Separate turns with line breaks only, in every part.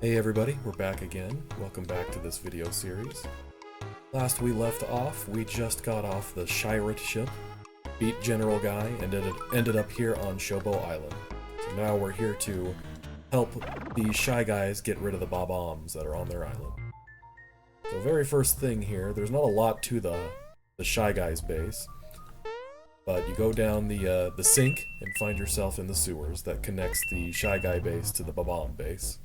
Hey everybody, we're back again. Welcome back to this video series. Last we left off, we just got off the Shirate ship, beat General Guy, and ended up here on Shobo Island. So now we're here to help the Shy Guys get rid of the Bob-ombs that are on their island. So very first thing here, there's not a lot to the Shy Guys base, but you go down the sink and find yourself in the sewers that connects the Shy Guy base to the Bob-omb base.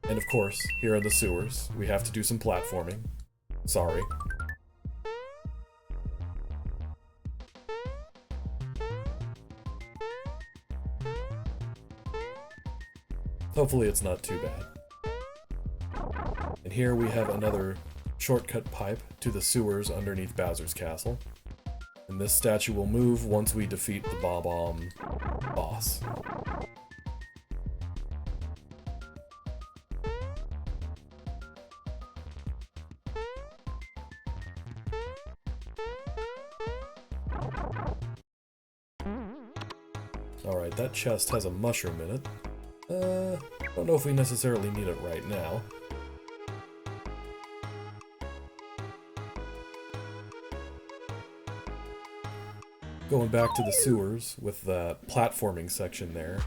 And of course, here in the sewers, we have to do some platforming. Sorry. Hopefully it's not too bad. And here we have another shortcut pipe to the sewers underneath Bowser's castle. And this statue will move once we defeat the Bob-omb boss. Alright, that chest has a mushroom in it. Don't know if we necessarily need it right now. Going back to the sewers with that platforming section there.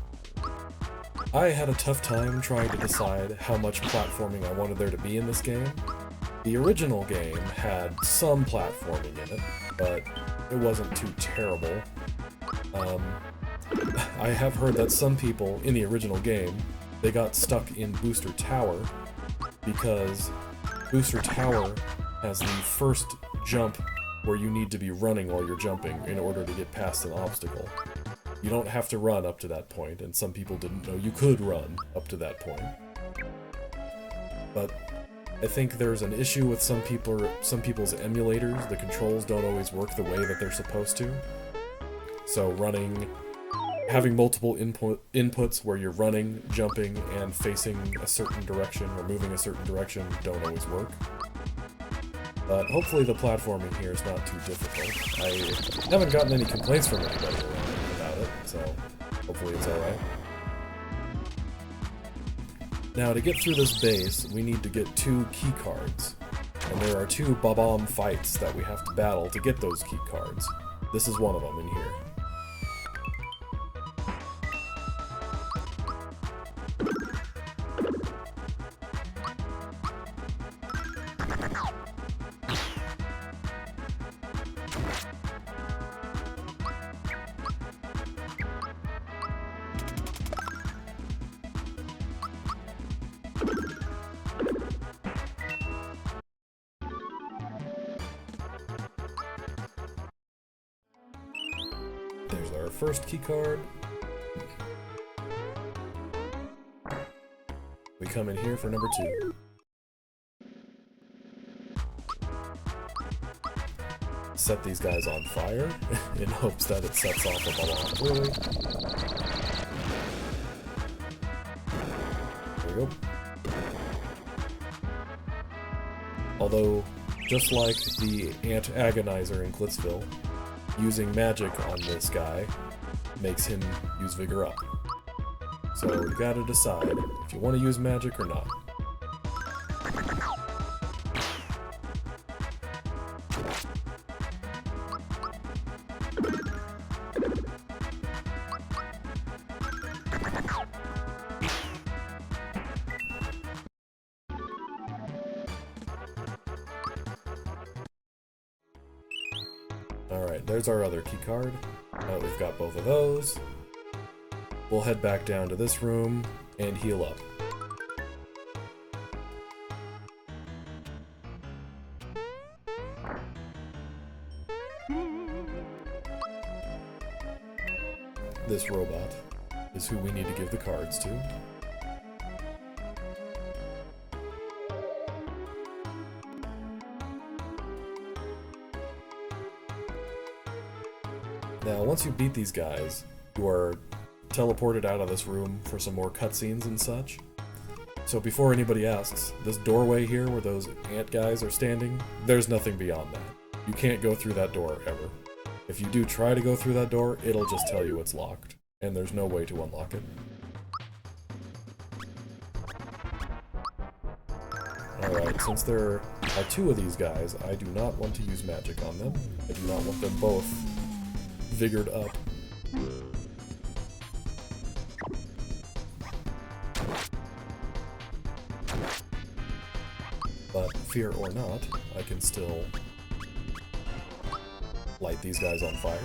I had a tough time trying to decide how much platforming I wanted there to be in this game. The original game had some platforming in it, but it wasn't too terrible. I have heard that some people in the original game, they got stuck in Booster Tower because Booster Tower has the first jump where you need to be running while you're jumping in order to get past an obstacle. You don't have to run up to that point, and some people didn't know you could run up to that point. But I think there's an issue with some people's emulators. The controls don't always work the way that they're supposed to. So having multiple inputs where you're running, jumping, and facing a certain direction or moving a certain direction don't always work. But hopefully the platforming here is not too difficult. I haven't gotten any complaints from anybody about it, so hopefully it's alright. Now to get through this base, we need to get 2 key cards. And there are 2 Bob-omb fights that we have to battle to get those key cards. This is one of them in here. There's our first key card. We come in here for number 2. Set these guys on fire in hopes that it sets off a Bob-omb early. There we go. Although, just like the Ant Agonizer in Clitsville, using magic on this guy makes him use Vigor Up. So you gotta decide if you want to use magic or not. Alright, there's our other key card. Now that we've got both of those, we'll head back down to this room and heal up. This robot is who we need to give the cards to. Now, once you beat these guys, you are teleported out of this room for some more cutscenes and such. So before anybody asks, this doorway here where those ant guys are standing, there's nothing beyond that. You can't go through that door ever. If you do try to go through that door, it'll just tell you it's locked, and there's no way to unlock it. Alright, since there are two of these guys, I do not want to use magic on them. I do not want them both vigored up. But fear or not, I can still light these guys on fire.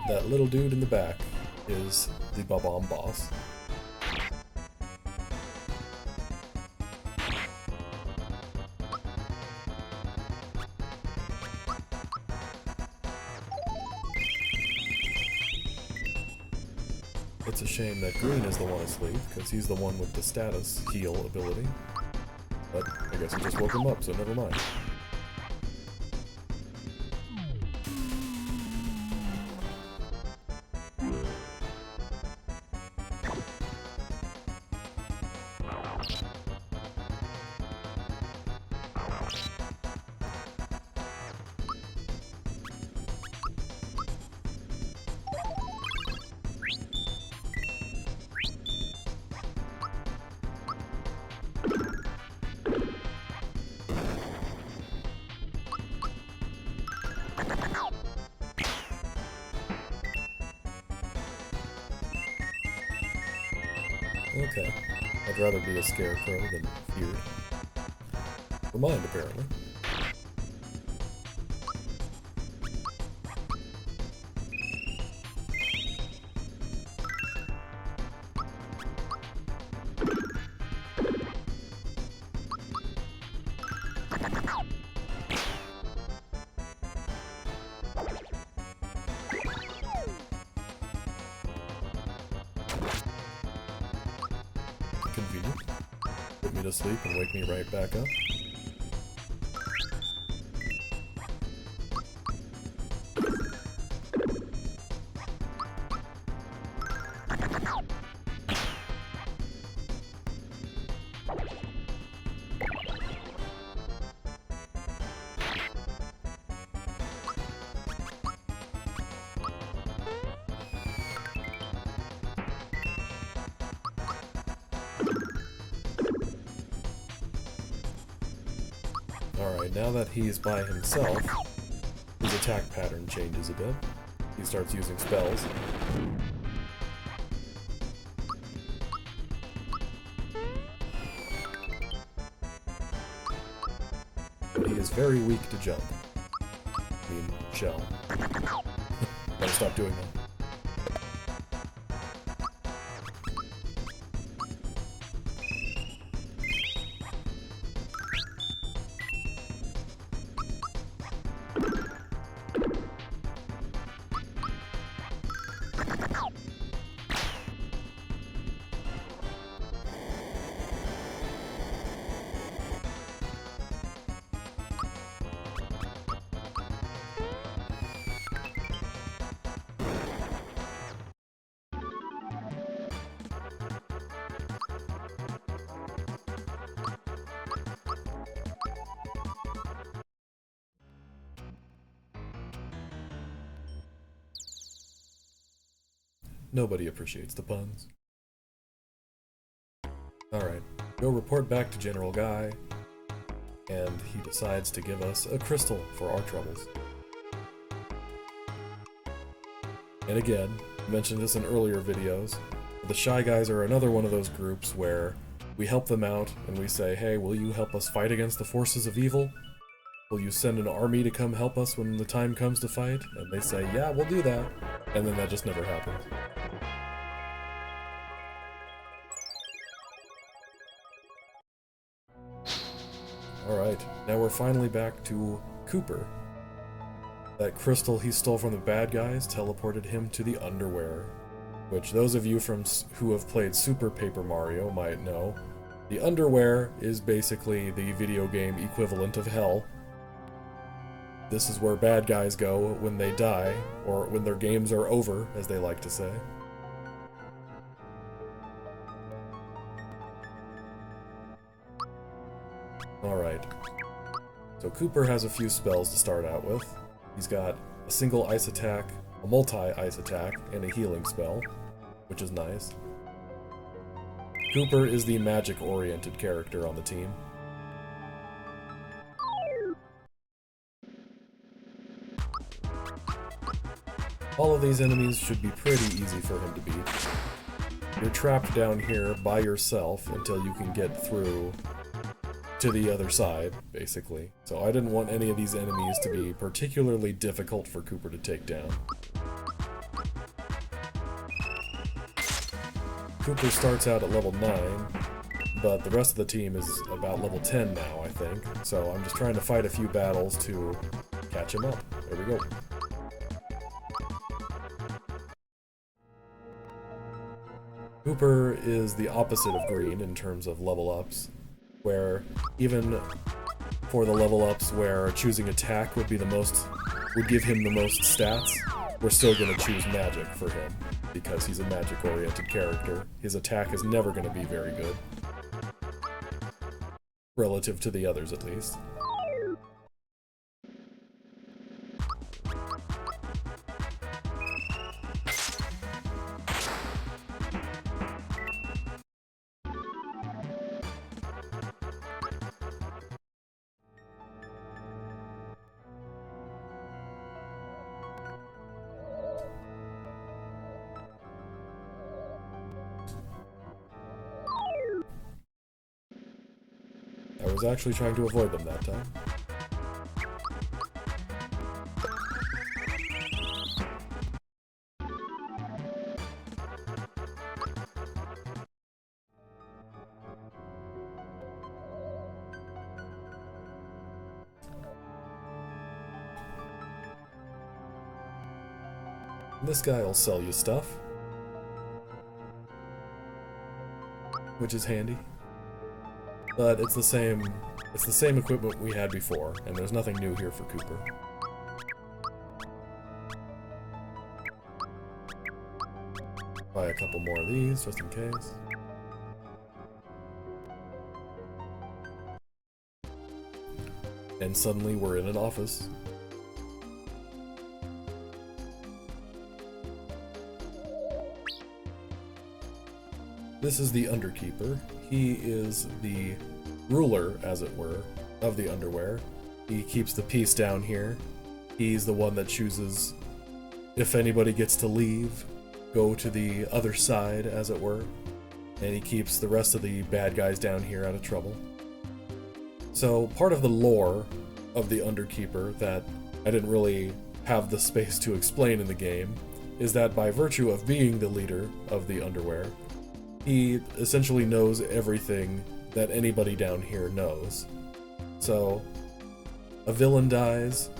That little dude in the back is the Bob-omb boss. It's a shame that Green is the one asleep, because he's the one with the status heal ability. But I guess I just woke him up, so never mind. Okay. I'd rather be a scarecrow than feared. For mine, apparently. Convenient. Put me to sleep and wake me right back up. Alright, now that he's by himself, his attack pattern changes a bit. He starts using spells. But he is very weak to jump. I mean, shell. Gotta stop doing that. Nobody appreciates the puns. Alright, go report back to General Guy, and he decides to give us a crystal for our troubles. And again, I mentioned this in earlier videos, the Shy Guys are another one of those groups where we help them out and we say, hey, will you help us fight against the forces of evil? Will you send an army to come help us when the time comes to fight? And they say, yeah, we'll do that. And then that just never happens. Alright, now we're finally back to Kooper. That crystal he stole from the bad guys teleported him to the Underwhere, which those of you who have played Super Paper Mario might know. The Underwhere is basically the video game equivalent of Hell. This is where bad guys go when they die, or when their games are over, as they like to say. Alright. So Kooper has a few spells to start out with. He's got a single ice attack, a multi-ice attack, and a healing spell, which is nice. Kooper is the magic-oriented character on the team. All of these enemies should be pretty easy for him to beat. You're trapped down here by yourself until you can get through to the other side, basically. So I didn't want any of these enemies to be particularly difficult for Kooper to take down. Kooper starts out at level 9, but the rest of the team is about level 10 now, I think. So I'm just trying to fight a few battles to catch him up. There we go. Kooper is the opposite of Green in terms of level ups, where even for the level ups where choosing attack would give him the most stats, we're still going to choose magic for him, because he's a magic-oriented character. His attack is never going to be very good. Relative to the others, at least. I was actually trying to avoid them that time. This guy will sell you stuff, which is handy. But it's the same equipment we had before, and there's nothing new here for Kooper. Buy a couple more of these, just in case. And suddenly we're in an office. This is the Underkeeper. He is the ruler, as it were, of the Underwhere. He keeps the peace down here. He's the one that chooses if anybody gets to leave, go to the other side, as it were. And he keeps the rest of the bad guys down here out of trouble. So part of the lore of the Underkeeper that I didn't really have the space to explain in the game is that by virtue of being the leader of the Underwhere, he essentially knows everything that anybody down here knows. So, a villain dies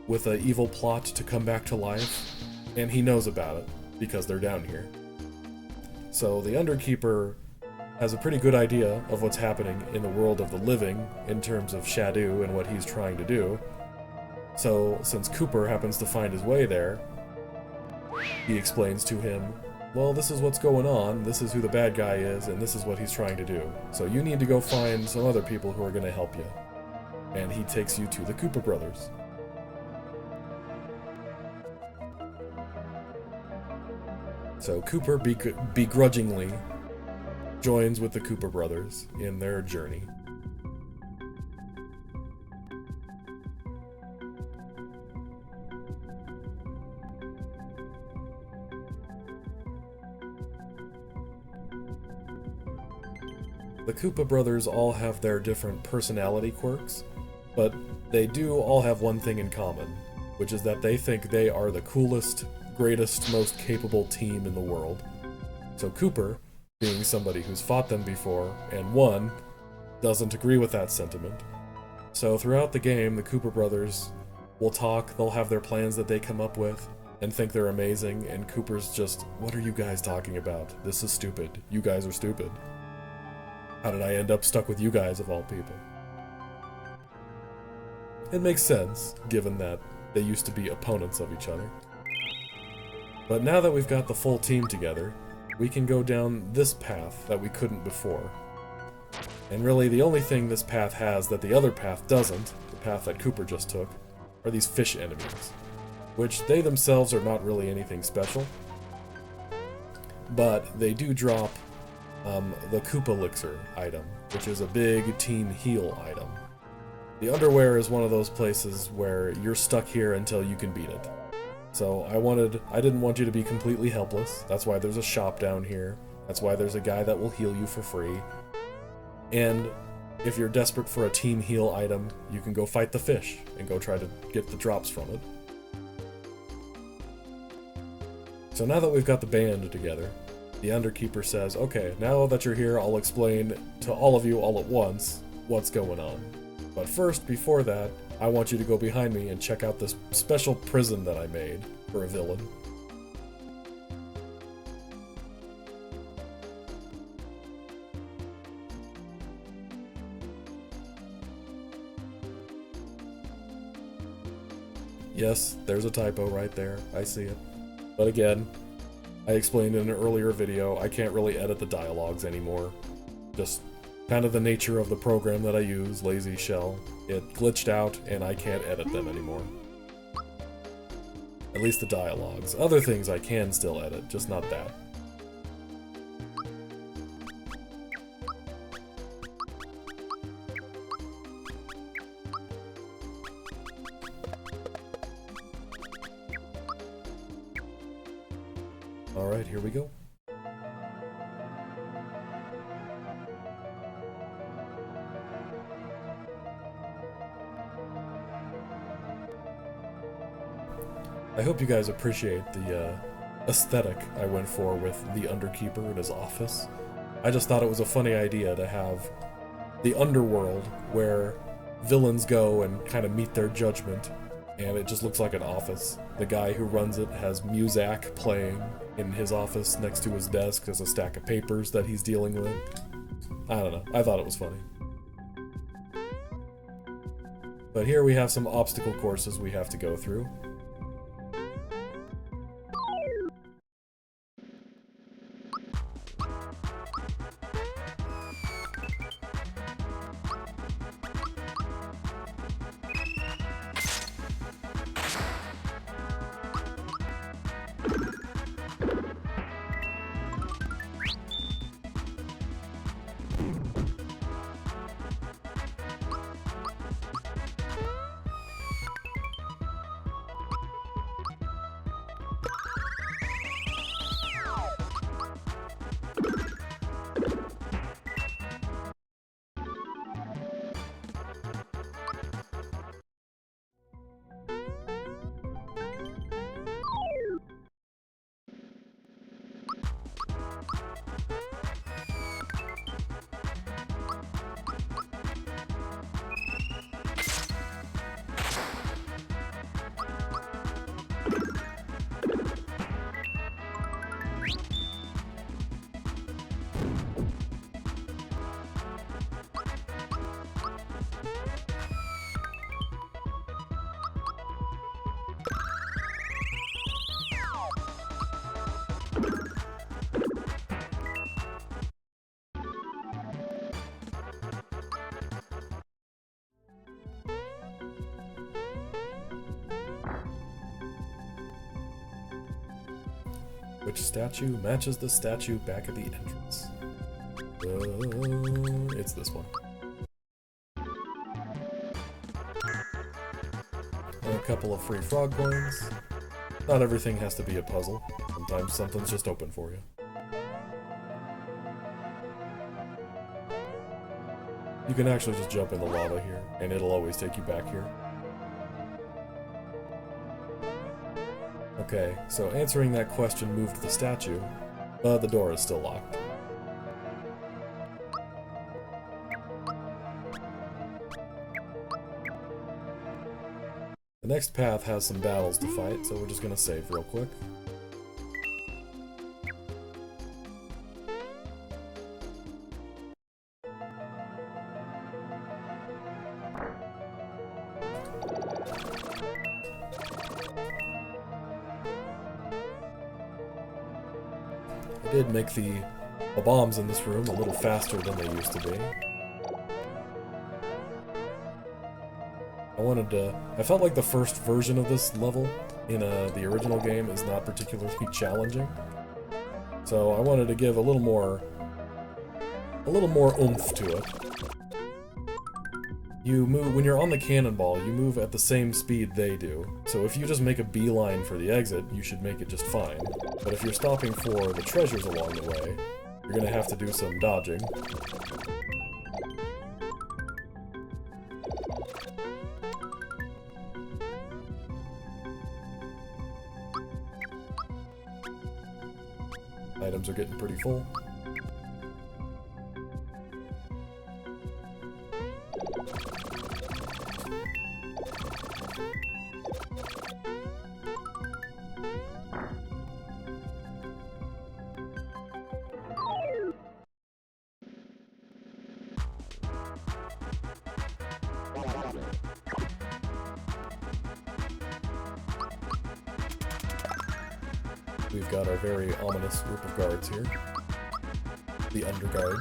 with an evil plot to come back to life, and he knows about it because they're down here. So the Underkeeper has a pretty good idea of what's happening in the world of the living in terms of Shadow and what he's trying to do. So, since Kooper happens to find his way there, he explains to him, well, this is what's going on, this is who the bad guy is, and this is what he's trying to do. So you need to go find some other people who are going to help you. And he takes you to the Koopa brothers. So Kooper begrudgingly joins with the Koopa brothers in their journey. The Koopa brothers all have their different personality quirks, but they do all have one thing in common, which is that they think they are the coolest, greatest, most capable team in the world. So Kooper, being somebody who's fought them before and won, doesn't agree with that sentiment. So throughout the game, the Koopa brothers will talk, they'll have their plans that they come up with, and think they're amazing, and Kooper's just, what are you guys talking about? This is stupid. You guys are stupid. How did I end up stuck with you guys, of all people? It makes sense, given that they used to be opponents of each other. But now that we've got the full team together, we can go down this path that we couldn't before. And really, the only thing this path has that the other path doesn't, the path that Koopa just took, are these fish enemies, which they themselves are not really anything special, but they do drop the Koopa Elixir item, which is a big team heal item. The Underwhere is one of those places where you're stuck here until you can beat it. So I didn't want you to be completely helpless. That's why there's a shop down here. That's why there's a guy that will heal you for free. And if you're desperate for a team heal item, you can go fight the fish and go try to get the drops from it. So now that we've got the band together, the Underkeeper says, okay, now that you're here, I'll explain to all of you all at once what's going on. But first, before that, I want you to go behind me and check out this special prison that I made for a villain. Yes, there's a typo right there. I see it. But again, I explained in an earlier video, I can't really edit the dialogues anymore. Just kind of the nature of the program that I use, Lazy Shell. It glitched out and I can't edit them anymore. At least the dialogues. Other things I can still edit, just not that. Alright, here we go. I hope you guys appreciate the aesthetic I went for with the Underkeeper in his office. I just thought it was a funny idea to have the underworld where villains go and kind of meet their judgment, and it just looks like an office. The guy who runs it has music playing in his office next to his desk. There's a stack of papers that he's dealing with. I don't know, I thought it was funny. But here we have some obstacle courses we have to go through. Which statue matches the statue back at the entrance? It's this one. And a couple of free frog coins. Not everything has to be a puzzle. Sometimes something's just open for you. You can actually just jump in the lava here, and it'll always take you back here. Okay, so answering that question moved the statue, but the door is still locked. The next path has some battles to fight, so we're just gonna save real quick. I did make the bombs in this room a little faster than they used to be. I felt like the first version of this level in the original game is not particularly challenging. So I wanted to give a little more oomph to it. You move, when you're on the cannonball, you move at the same speed they do. So if you just make a beeline for the exit, you should make it just fine. But if you're stopping for the treasures along the way, you're gonna have to do some dodging. Items are getting pretty full. We've got our very ominous group of guards here. The underguards.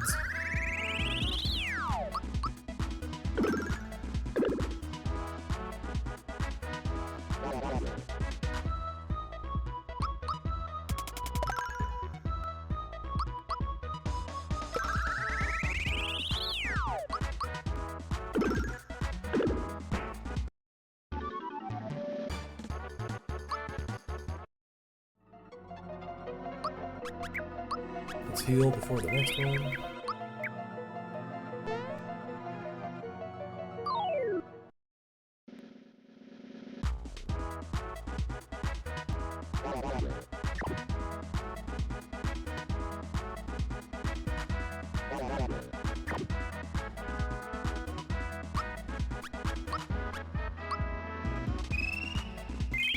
Let's heal before the next one.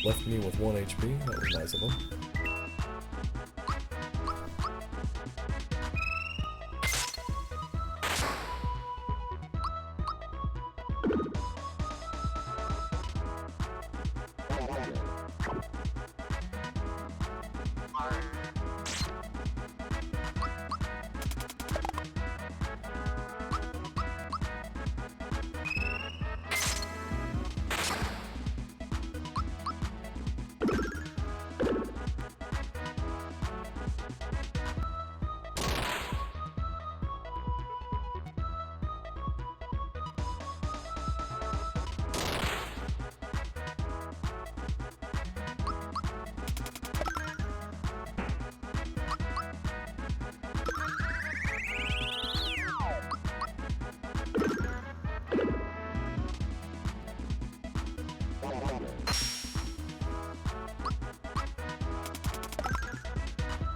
Left me with 1 HP, that was nice of him.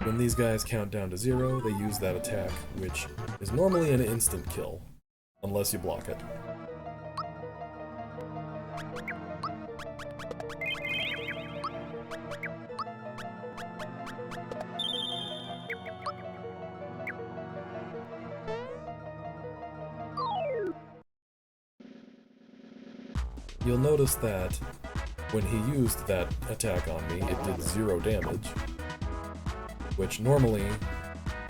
When these guys count down to 0, they use that attack, which is normally an instant kill, unless you block it. You'll notice that when he used that attack on me, it did 0 damage. Which normally,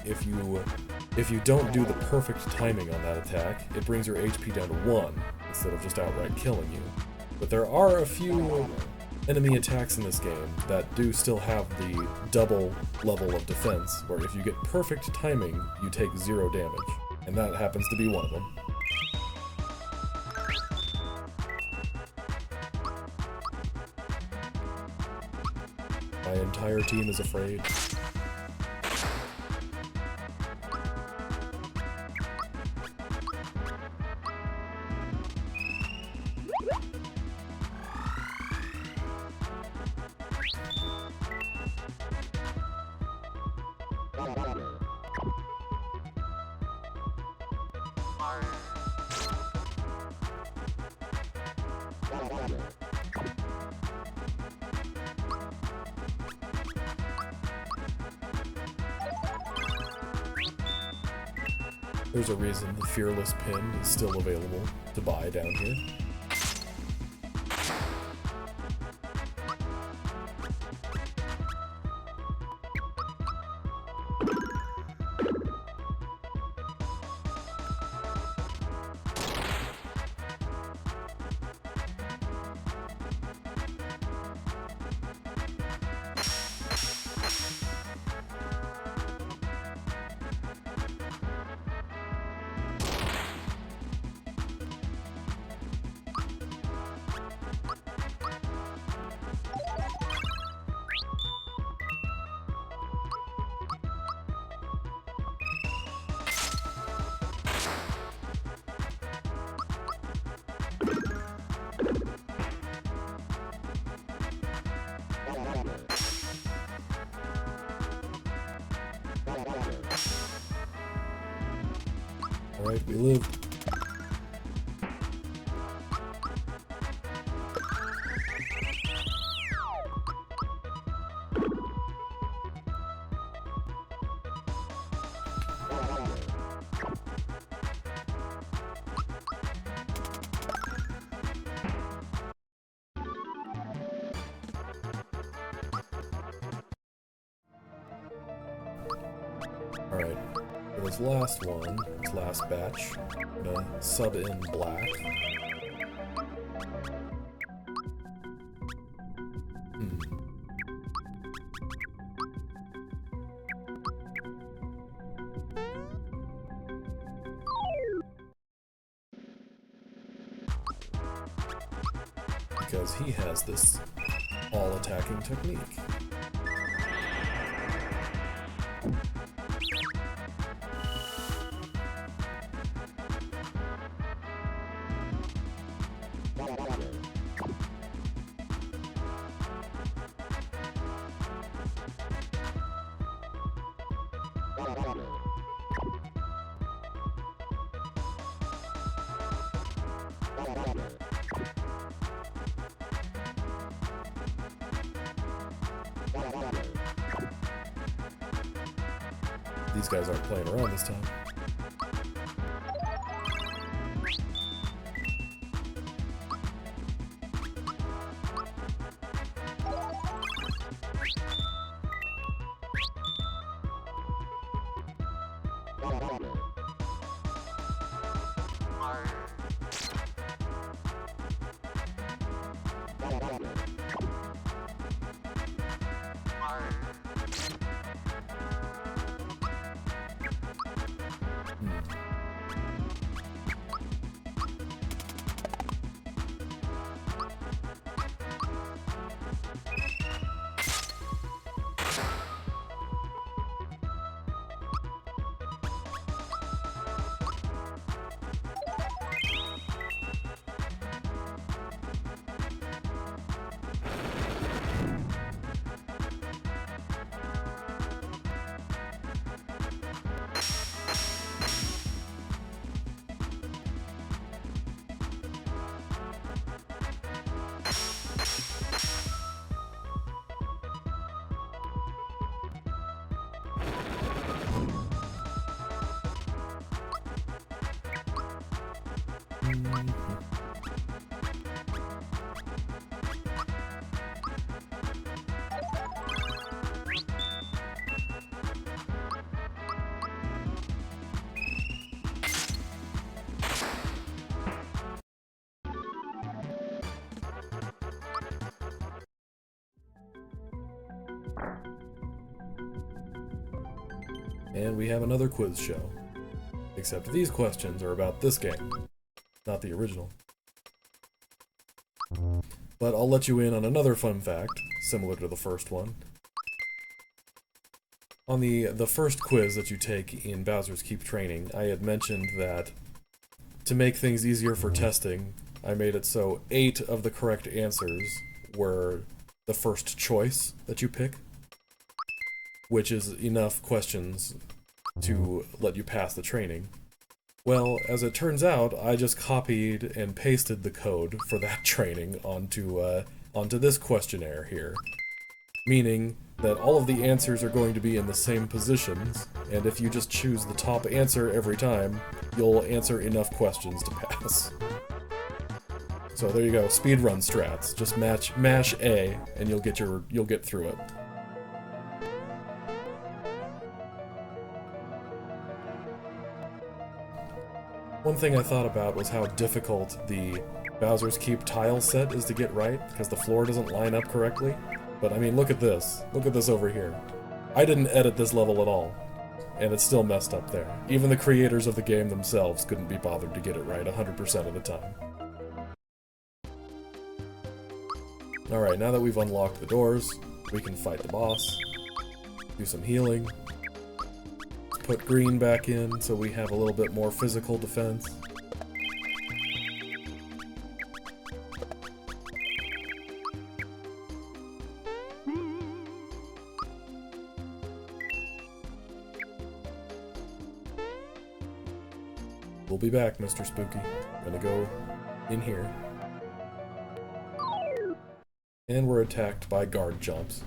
if you don't do the perfect timing on that attack, it brings your HP down to 1, instead of just outright killing you. But there are a few enemy attacks in this game that do still have the double level of defense, where if you get perfect timing, you take 0 damage. And that happens to be one of them. My entire team is afraid. There's a reason the Fearless pin is still available to buy down here. Alright, we lived. Alright, for this last one, this last batch, I'm gonna sub in black. Because he has this all-attacking technique. These guys aren't playing around this time. And we have another quiz show. Except these questions are about this game, not the original. But I'll let you in on another fun fact, similar to the first one. On the first quiz that you take in Bowser's Keep Training, I had mentioned that to make things easier for testing, I made it so 8 of the correct answers were the first choice that you pick, which is enough questions to let you pass the training. Well, as it turns out, I just copied and pasted the code for that training onto this questionnaire here. Meaning that all of the answers are going to be in the same positions, and if you just choose the top answer every time, you'll answer enough questions to pass. So there you go, speedrun strats. Just mash A, and you'll get through it. One thing I thought about was how difficult the Bowser's Keep tile set is to get right, because the floor doesn't line up correctly. But I mean, look at this. Look at this over here. I didn't edit this level at all, and it's still messed up there. Even the creators of the game themselves couldn't be bothered to get it right 100% of the time. Alright, now that we've unlocked the doors, we can fight the boss, do some healing, put green back in so we have a little bit more physical defense. We'll be back, Mr. Spooky. Gonna go in here. And we're attacked by guard chomps.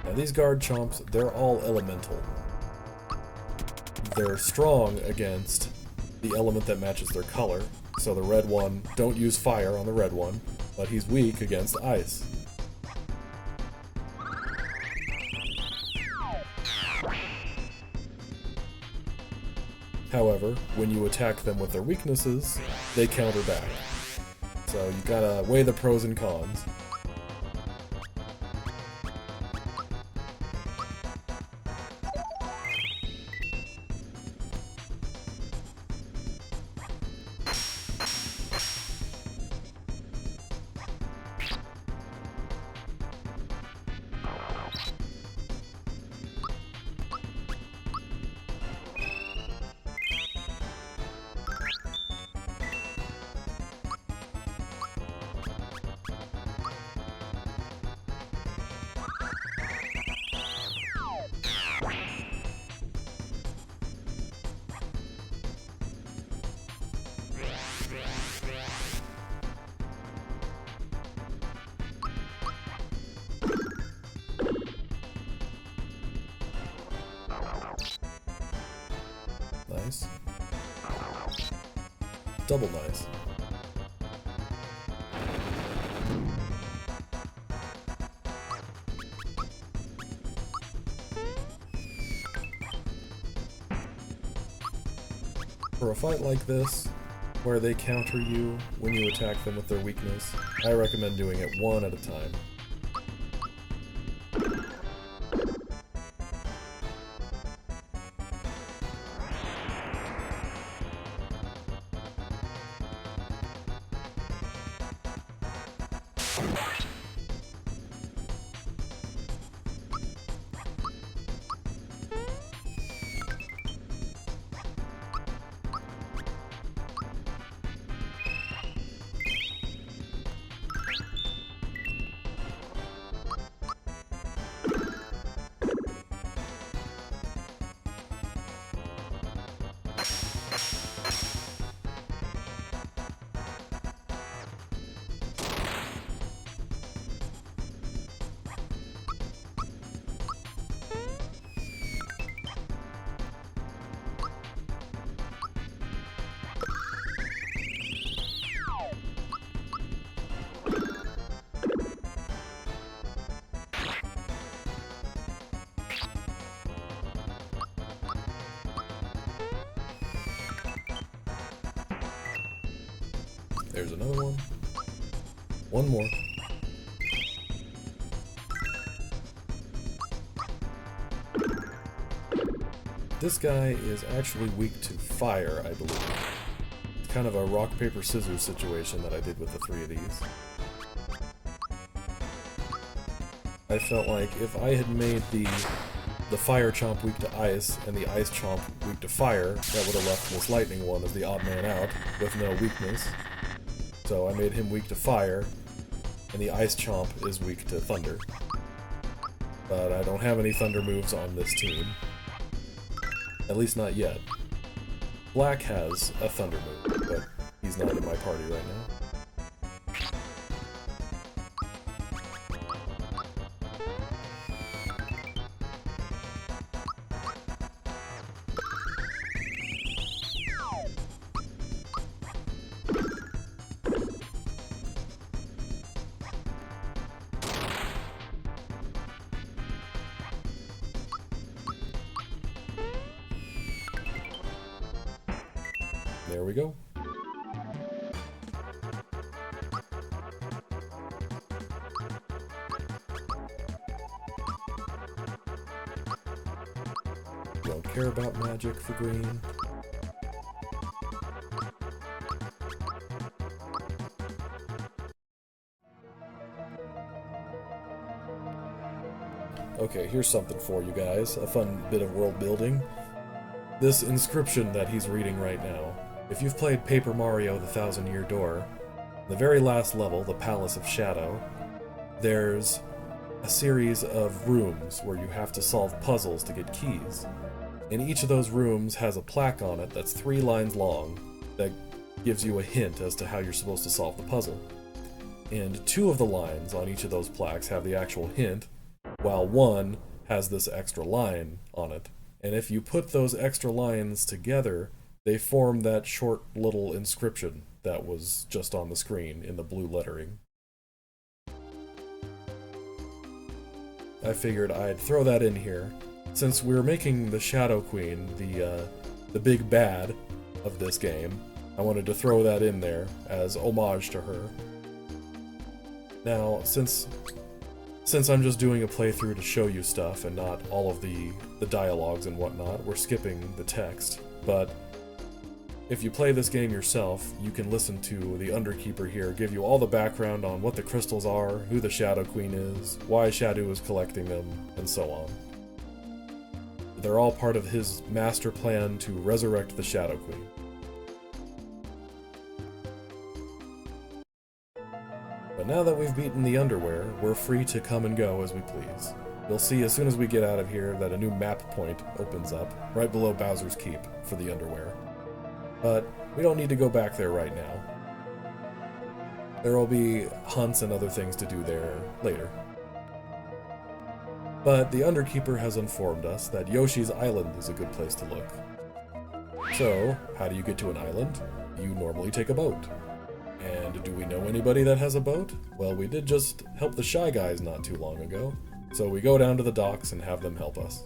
Now these guard chomps, they're all elemental. They're strong against the element that matches their color. So the red one, don't use fire on the red one, but he's weak against ice. However, when you attack them with their weaknesses, they counter back. So you gotta weigh the pros and cons. Nice. Double nice. For a fight like this, where they counter you when you attack them with their weakness, I recommend doing it one at a time. There's another one. One more. This guy is actually weak to fire, I believe. It's kind of a rock, paper, scissors situation that I did with the three of these. I felt like if I had made the fire chomp weak to ice and the ice chomp weak to fire, that would have left this lightning one as the odd man out with no weakness. So I made him weak to fire, and the ice chomp is weak to thunder. But I don't have any thunder moves on this team. At least not yet. Black has a thunder move, but he's not in my party right now. There we go. Don't care about magic for green. Okay, here's something for you guys. A fun bit of world building. This inscription that he's reading right now. If you've played Paper Mario: The Thousand-Year Door, the very last level, the Palace of Shadow, there's a series of rooms where you have to solve puzzles to get keys. And each of those rooms has a plaque on it that's 3 lines long that gives you a hint as to how you're supposed to solve the puzzle. And 2 of the lines on each of those plaques have the actual hint, while 1 has this extra line on it. And if you put those extra lines together, they form that short little inscription that was just on the screen in the blue lettering. I figured I'd throw that in here. Since we're making the Shadow Queen the big bad of this game, I wanted to throw that in there as homage to her. Now, since I'm just doing a playthrough to show you stuff and not all of the dialogues and whatnot, we're skipping the text. But if you play this game yourself, you can listen to the Underkeeper here give you all the background on what the crystals are, who the Shadow Queen is, why Shadow is collecting them, and so on. They're all part of his master plan to resurrect the Shadow Queen. But now that we've beaten the Underwhere, we're free to come and go as we please. You'll see as soon as we get out of here that a new map point opens up, right below Bowser's Keep, for the Underwhere. But we don't need to go back there right now. There will be hunts and other things to do there later. But the Underkeeper has informed us that Yoshi's Island is a good place to look. So, how do you get to an island? You normally take a boat. And do we know anybody that has a boat? Well, we did just help the Shy Guys not too long ago, so we go down to the docks and have them help us.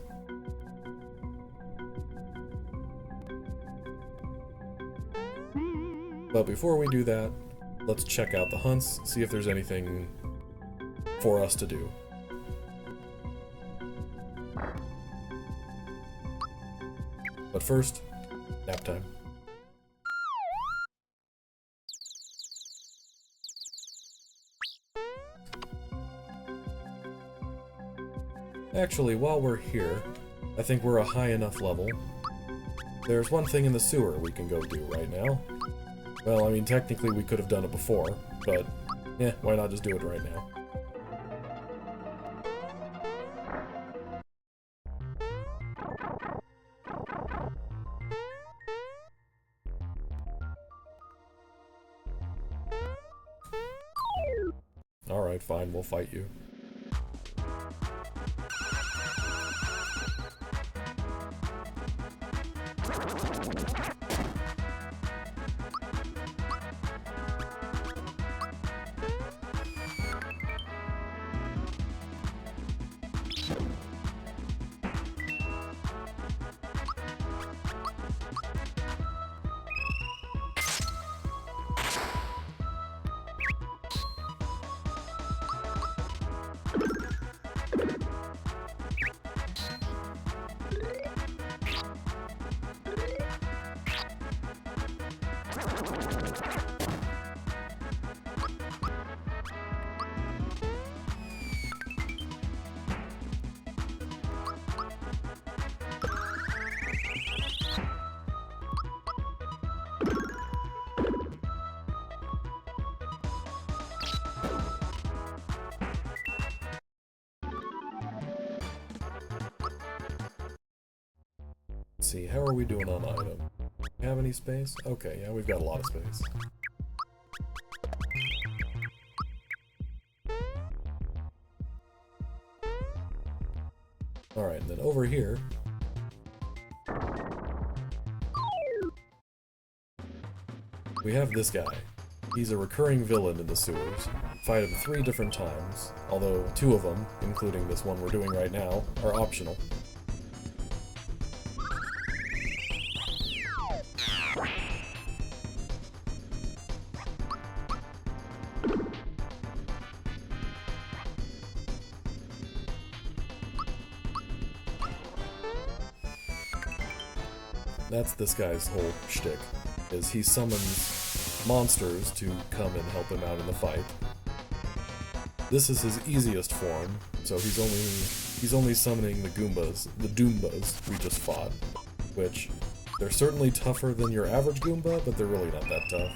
But before we do that, let's check out the hunts, see if there's anything for us to do. But first, nap time. Actually, while we're here, I think we're a high enough level. There's one thing in the sewer we can go do right now. Well, I mean, technically we could have done it before, but why not just do it right now? Alright, fine, we'll fight you. Let's see, how are we doing on item? Have any space? Okay, yeah, we've got a lot of space. Alright, and then over here... we have this guy. He's a recurring villain in the sewers. Fight him 3 different times, although 2 of them, including this one we're doing right now, are optional. That's this guy's whole shtick, is he summons monsters to come and help him out in the fight. This is his easiest form, so he's only summoning the Goombas, the Doombas we just fought, which they're certainly tougher than your average Goomba, but they're really not that tough.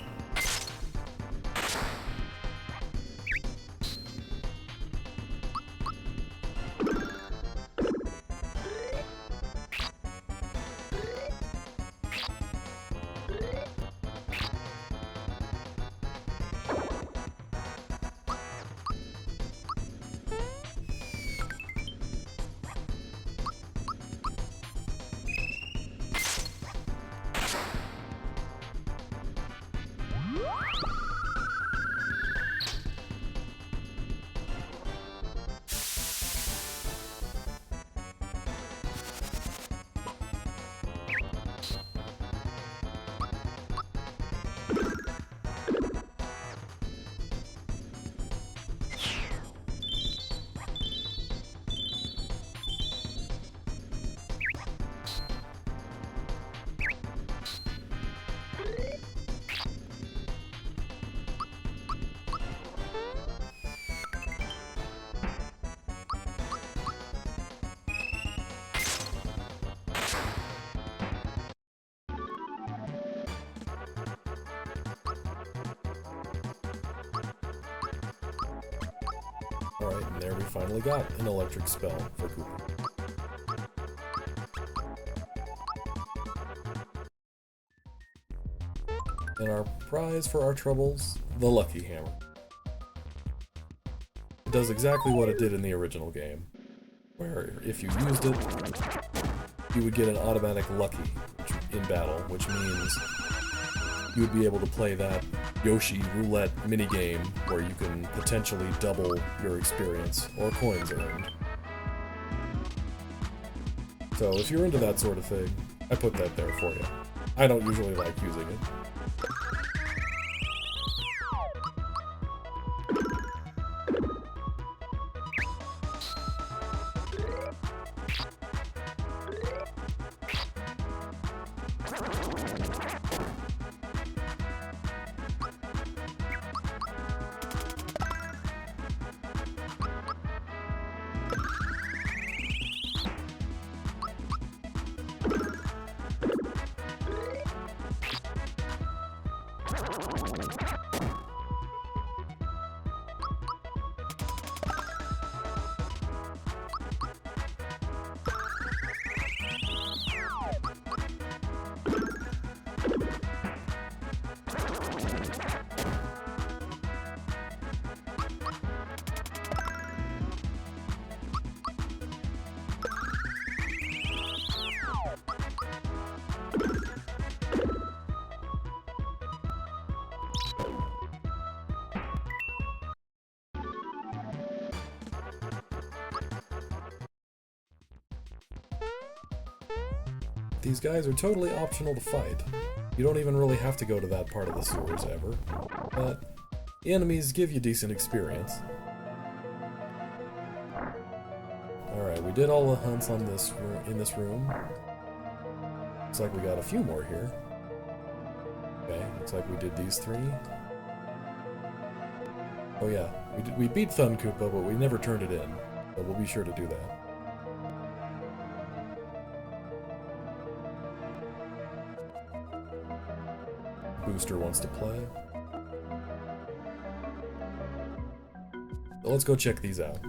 Alright, and there we finally got an electric spell for Koopa. And our prize for our troubles, the Lucky Hammer. It does exactly what it did in the original game, where if you used it, you would get an automatic lucky in battle, which means you would be able to play that Yoshi roulette minigame where you can potentially double your experience or coins earned. So if you're into that sort of thing, I put that there for you. I don't usually like using it. These guys are totally optional to fight. You don't even really have to go to that part of the sewers ever, but the enemies give you decent experience. Alright, we did all the hunts on this in this room. Looks like we got a few more here. Okay, looks like we did these 3. Oh yeah, we beat Thun Koopa, but we never turned it in, so we'll be sure to do that. Booster wants to play. So let's go check these out.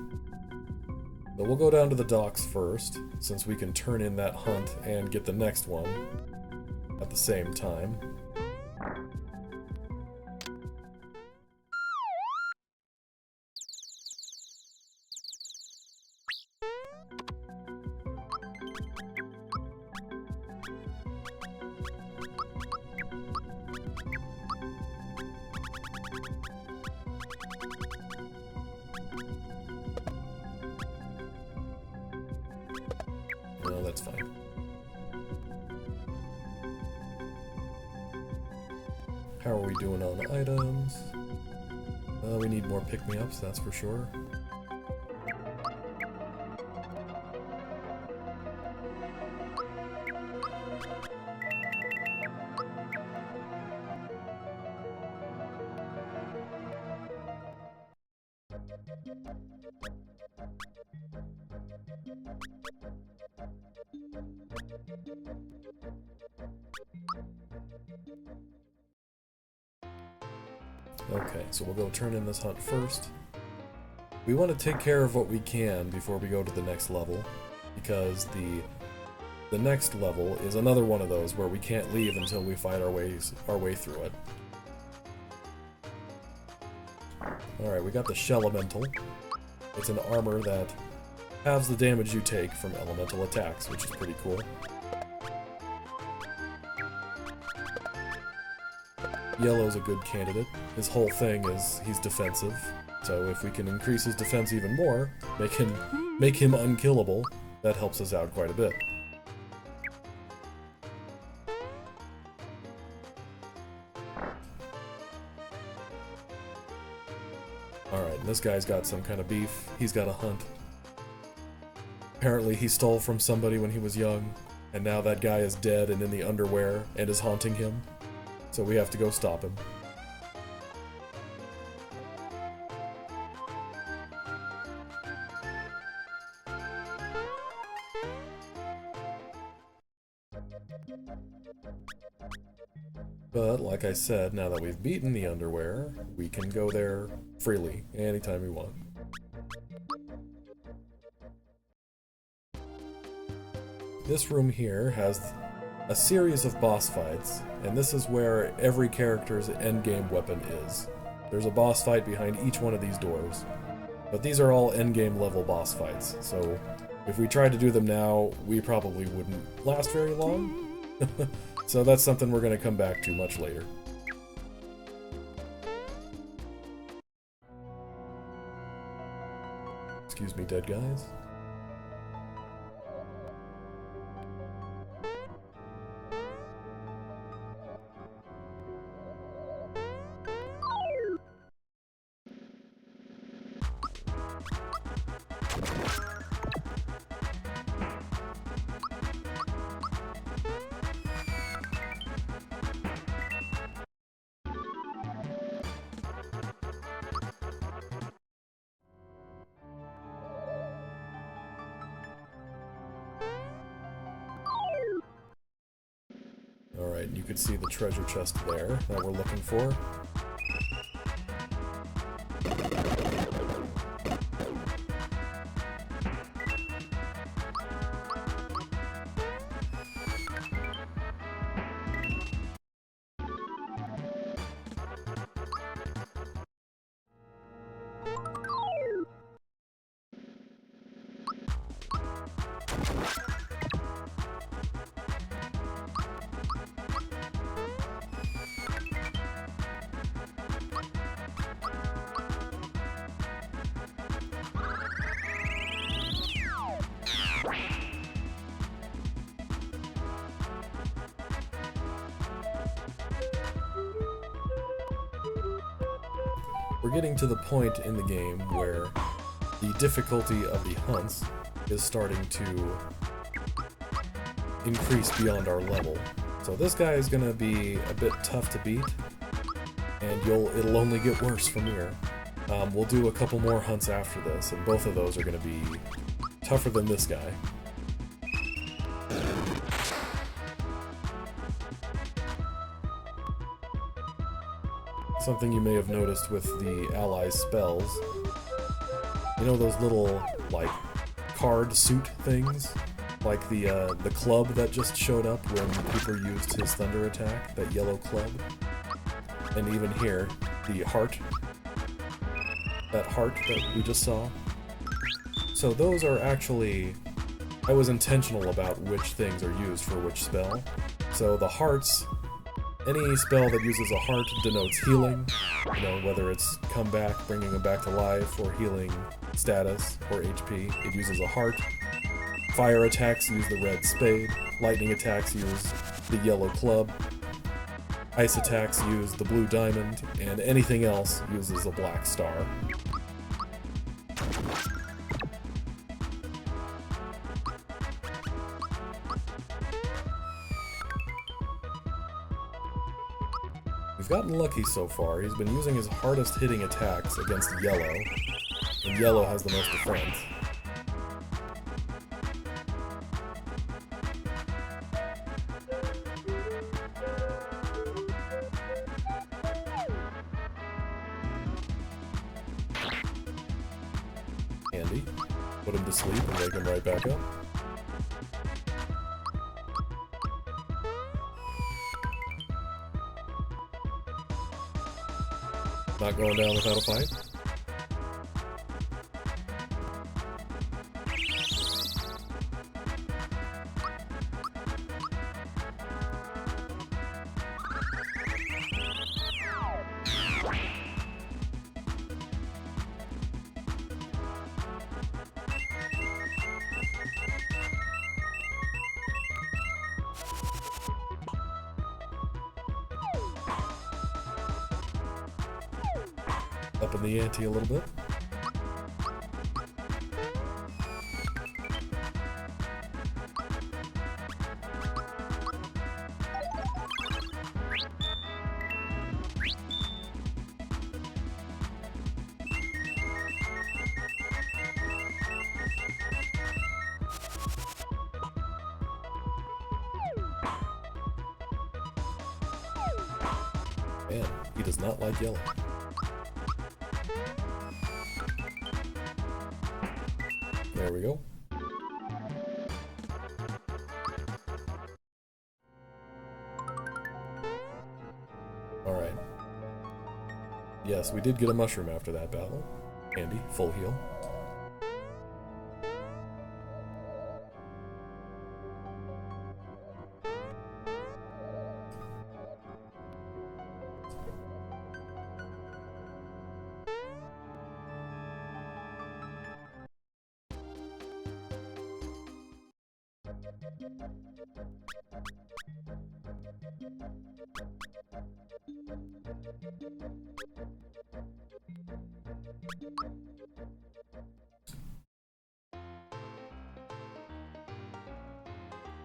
So we'll go down to the docks first, since we can turn in that hunt and get the next one at the same time. No, that's fine. How are we doing on items? We need more pick-me-ups, that's for sure. Okay, so we'll go turn in this hunt first. We want to take care of what we can before we go to the next level, because the next level is another one of those where we can't leave until we fight our way through it. Alright, we got the Shell Elemental. It's an armor that halves the damage you take from elemental attacks, which is pretty cool. Yellow's a good candidate. His whole thing is he's defensive, so if we can increase his defense even more, make him unkillable, that helps us out quite a bit. Alright, this guy's got some kind of beef. He's got a hunt. Apparently he stole from somebody when he was young, and now that guy is dead and in the Underwhere and is haunting him. So we have to go stop him. But, like I said, now that we've beaten the Underwhere, we can go there freely, anytime we want. this room here has a series of boss fights, and this is where every character's endgame weapon is. There's a boss fight behind each one of these doors, but these are all endgame level boss fights, so if we tried to do them now, we probably wouldn't last very long. So that's something we're going to come back to much later. Excuse me, dead guys. Alright, you can see the treasure chest there that we're looking for. We're getting to the point in the game where the difficulty of the hunts is starting to increase beyond our level. So this guy is going to be a bit tough to beat, and it'll only get worse from here. We'll do a couple more hunts after this, and both of those are going to be tougher than this guy. Something you may have noticed with the allies' spells, you know those little, like, card suit things? Like the club that just showed up when Koopa used his thunder attack, that yellow club? And even here, the heart. That heart that we just saw. So those are actually... I was intentional about which things are used for which spell. So the hearts... Any spell that uses a heart denotes healing, you know, whether it's comeback, bringing them back to life, or healing status, or HP, it uses a heart. Fire attacks use the red spade, lightning attacks use the yellow club, ice attacks use the blue diamond, and anything else uses a black star. We've gotten lucky so far. He's been using his hardest hitting attacks against yellow, and yellow has the most defense. Handy. Put him to sleep and wake him right back up. Not going down without a fight. Up in the ante a little bit. Man, he does not like yellow. There we go. Yes, we did get a mushroom after that battle. Handy, full heal.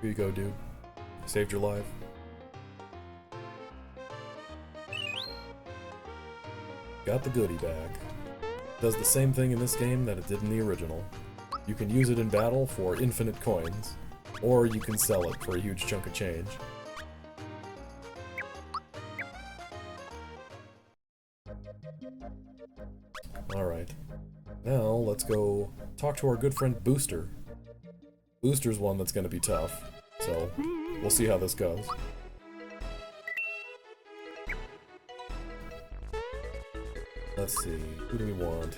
Here you go, dude. Saved your life. Got the goodie bag. Does the same thing in this game that it did in the original. You can use it in battle for infinite coins, or you can sell it for a huge chunk of change. Alright. Now, let's go talk to our good friend Booster. Booster's one that's gonna be tough, so we'll see how this goes. Let's see, who do we want?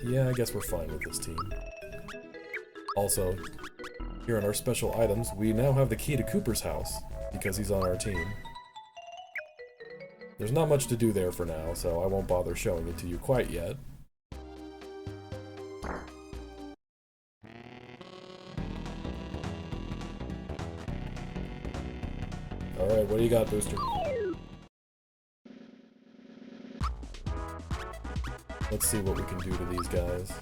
Yeah, I guess we're fine with this team. Also, here in our special items, we now have the key to Koopa's house, because he's on our team. There's not much to do there for now, so I won't bother showing it to you quite yet. Alright, what do you got, Booster? Let's see what we can do to these guys.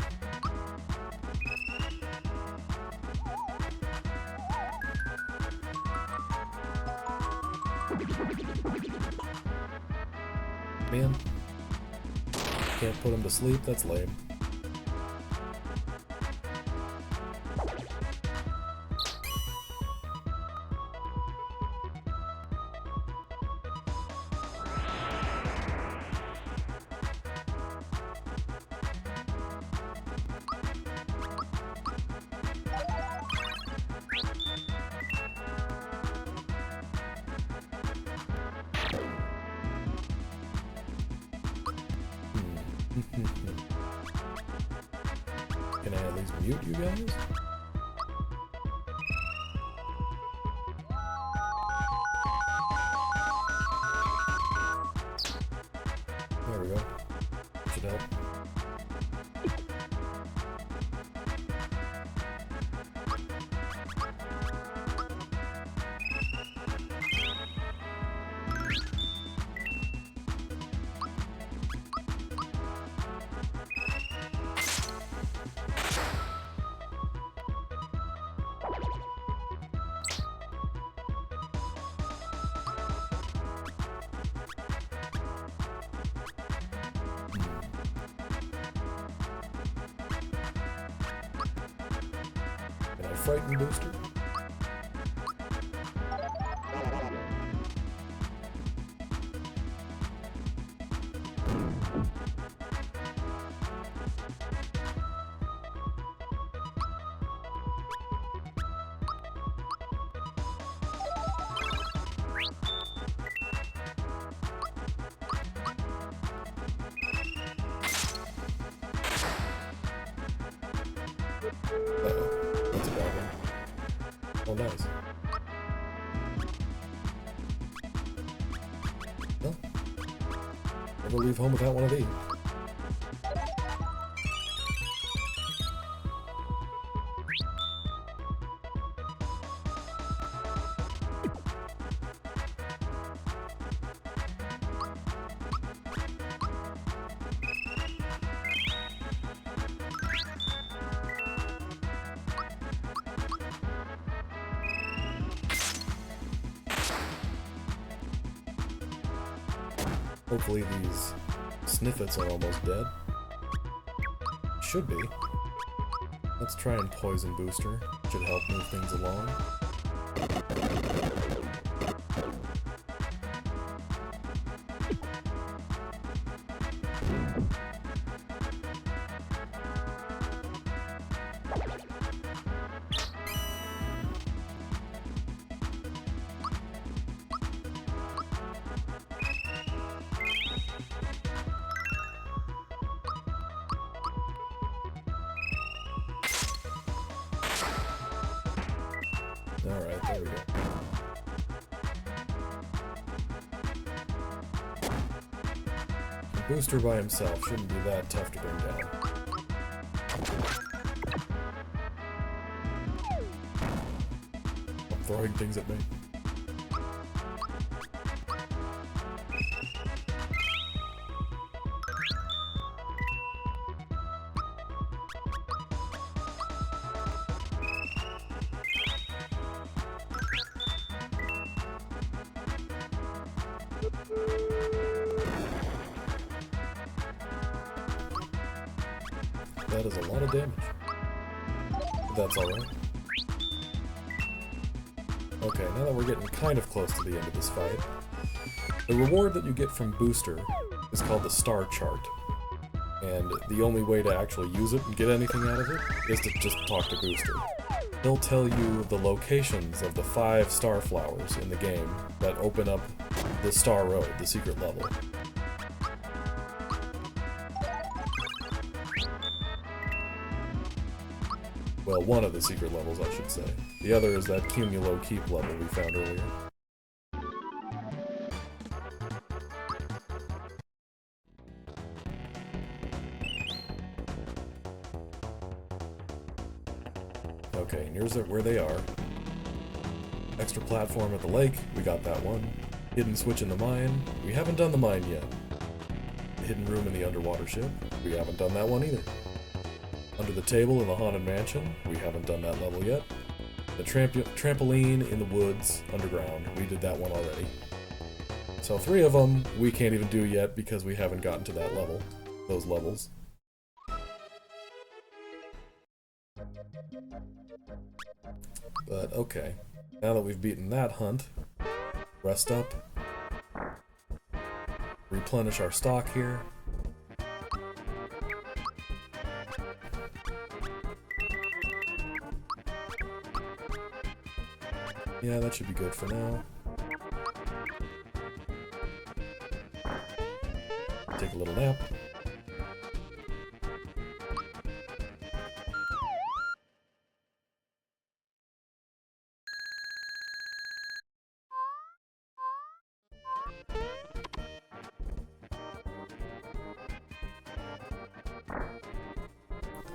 Man. Can't put him to sleep, that's lame. Can I at least mute you guys? There we go. Should help. Frightened Booster? Uh-oh. That's a bad one. Oh, nice. Well, never leave home without one of these. Hopefully these sniffets are almost dead. Should be. Let's try and poison Booster. Should help move things along. Alright, there we go. A booster by himself shouldn't be that tough to bring down. I'm throwing things at me. That is a lot of damage. But that's alright. Okay, now that we're getting kind of close to the end of this fight, the reward that you get from Booster is called the Star Chart. And the only way to actually use it and get anything out of it is to just talk to Booster. He'll tell you the locations of the 5 star flowers in the game that open up the Star Road, the secret level. Well, one of the secret levels, I should say. The other is that Cumulo Keep level we found earlier. Okay, and here's where they are. Extra platform at the lake, we got that one. Hidden switch in the mine, we haven't done the mine yet. Hidden room in the underwater ship, we haven't done that one either. Under the table in the Haunted Mansion, we haven't done that level yet. The trampoline in the woods, underground, we did that one already. So 3 of them we can't even do yet because we haven't gotten to that level, those levels. But okay, now that we've beaten that hunt, rest up, replenish our stock here. Yeah, that should be good for now. Take a little nap.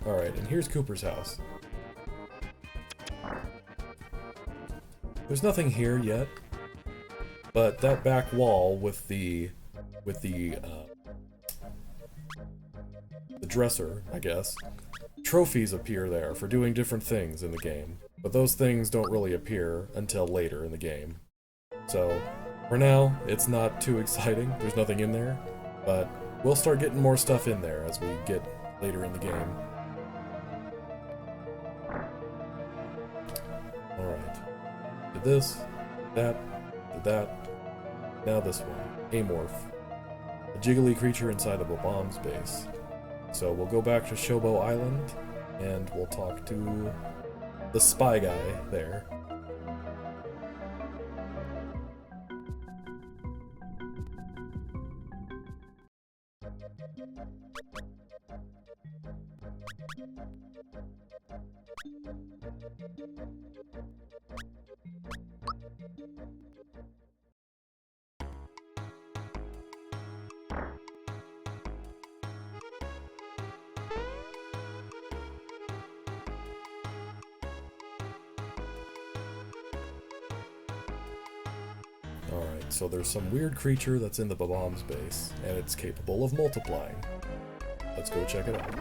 Alright, and here's Cooper's house. There's nothing here yet, but that back wall with the dresser, I guess, trophies appear there for doing different things in the game, but those things don't really appear until later in the game. So, for now, it's not too exciting, there's nothing in there, but we'll start getting more stuff in there as we get later in the game. Alright. Did this, did that, now this one, Amorph. A jiggly creature inside of a bomb's base. So we'll go back to Shobo Island, and we'll talk to the spy guy there. Alright, so there's some weird creature that's in the bomb's base, and it's capable of multiplying. Let's go check it out.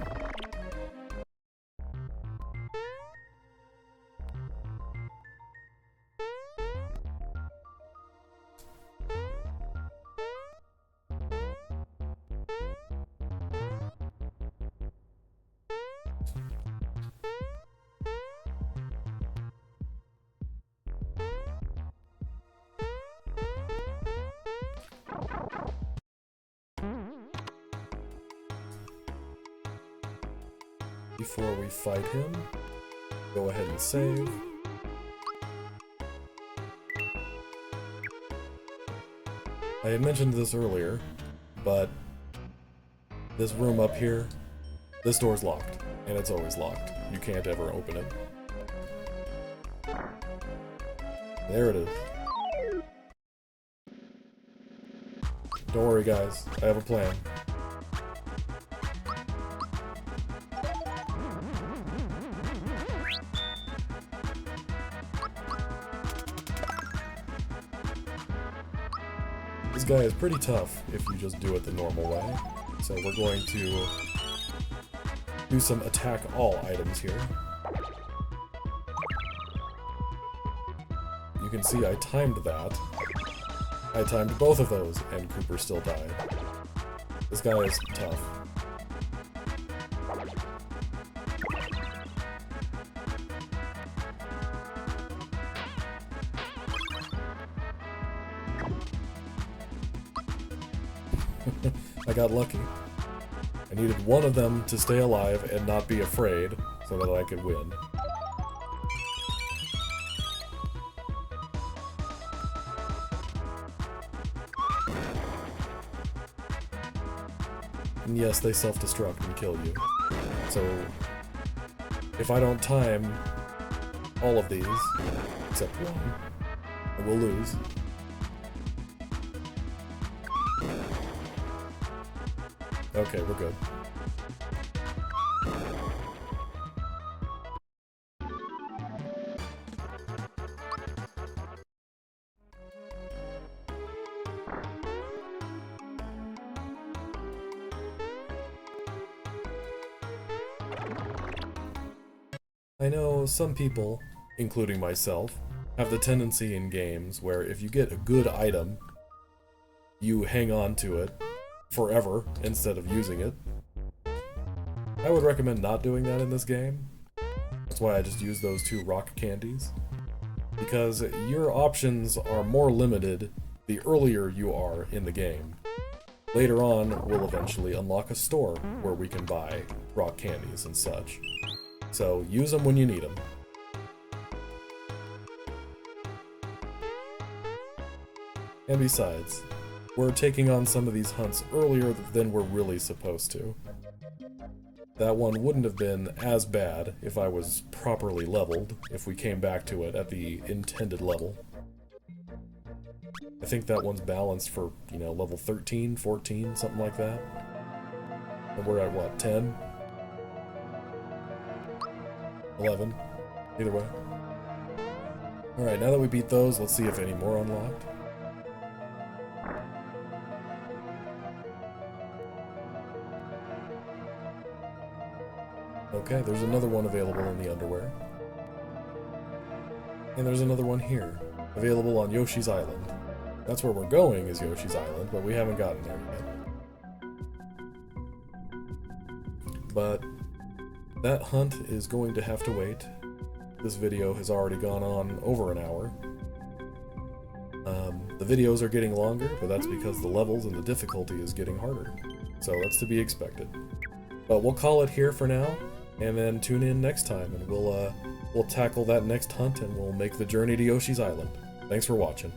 Before we fight him, go ahead and save. I had mentioned this earlier, but this room up here, this door's locked, and it's always locked. You can't ever open it. There it is. Don't worry, guys. I have a plan. This guy is pretty tough if you just do it the normal way. So we're going to do some attack all items here. You can see I timed that. I timed both of those, and Cooper still died. This guy is tough. I got lucky. I needed one of them to stay alive and not be afraid so that I could win. And yes, they self-destruct and kill you. So, if I don't time all of these, except one, I will lose. Okay, we're good. I know some people, including myself, have the tendency in games where if you get a good item, you hang on to it forever instead of using it. I would recommend not doing that in this game. That's why I just use those 2 rock candies. Because your options are more limited the earlier you are in the game. Later on, we'll eventually unlock a store where we can buy rock candies and such. So use them when you need them. And besides, we're taking on some of these hunts earlier than we're really supposed to. That one wouldn't have been as bad if I was properly leveled, if we came back to it at the intended level. I think that one's balanced for, you know, level 13, 14, something like that. And we're at, what, 10? 11? Either way. Alright, now that we beat those, let's see if any more unlocked. Okay, there's another one available in the Underwhere. And there's another one here, available on Yoshi's Island. That's where we're going, is Yoshi's Island, but we haven't gotten there yet. But that hunt is going to have to wait. This video has already gone on over an hour. The videos are getting longer, but that's because the levels and the difficulty is getting harder. So that's to be expected. But we'll call it here for now, and then tune in next time, and we'll tackle that next hunt, and we'll make the journey to Yoshi's Island. Thanks for watching.